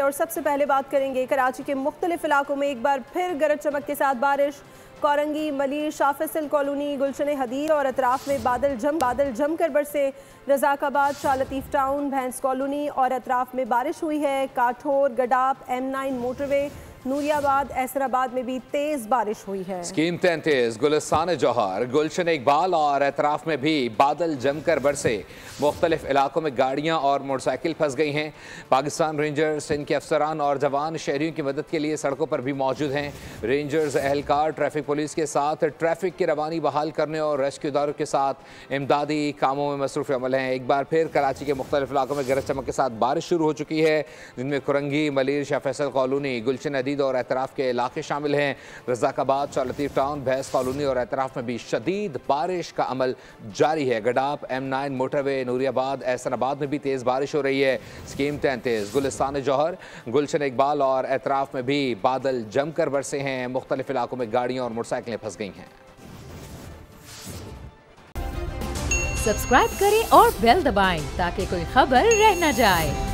और सबसे पहले बात करेंगे कराची के मुख्तलिफ इलाकों में एक बार फिर गरज चमक के साथ बारिश। कोरंगी, मलिर, शाह फैसल कॉलोनी, गुलशन हदीर और अतराफ में बादल जमकर बरसे। रजाकाबाद, शाह लतीफ टाउन, भैंस कॉलोनी और अतराफ में बारिश हुई है। काठोर, गडाप, M9 मोटरवे, नूरियाबाद, ऐसराबाद में भी तेज बारिश हुई है। स्कीम 33, गुलिस्तान जौहर, गुलशन इकबाल और अतराफ में भी बादल जमकर बरसे। मुख्तलिफ इलाकों में गाड़ियाँ और मोटरसाइकिल फंस गई हैं। पाकिस्तान रेंजर्स, सिंध के अफसरान और जवान शहरियों की मदद के लिए सड़कों पर भी मौजूद हैं। रेंजर्स एहलकार ट्रैफिक पुलिस के साथ ट्रैफिक की रवानी बहाल करने और रेस्क्यू इदारों के साथ इमदादी कामों में मसरूफ़ अमल हैं। एक बार फिर कराची के मुख्तलिफ इलाकों में गरज चमक के साथ बारिश शुरू हो चुकी है, जिनमें कुरंगी, मलिर, शाह फैसल कॉलोनी, गुलशन हदीर और एतराफ़ के इलाके शामिल हैं। रजाकाबाद, शाह लतीफ टाउन, भैंस कॉलोनी और एतराफ़ में भी शदीद बारिश का अमल जारी है। गडाप, M9 मोटरवे, नूरियाबाद, ऐसराबाद में भी तेज़ बारिश हो रही है। स्कीम 33, गुलिस्तान जौहर, गुलशन इकबाल और एतराफ़ में भी बादल जमकर बरसे हैं। मुख्तलिफ इलाकों में गाड़ियाँ और मोटरसाइकिलें फंस गई हैं। सब्सक्राइब करें और बेल दबाएं ताकि कोई खबर रह न जाए।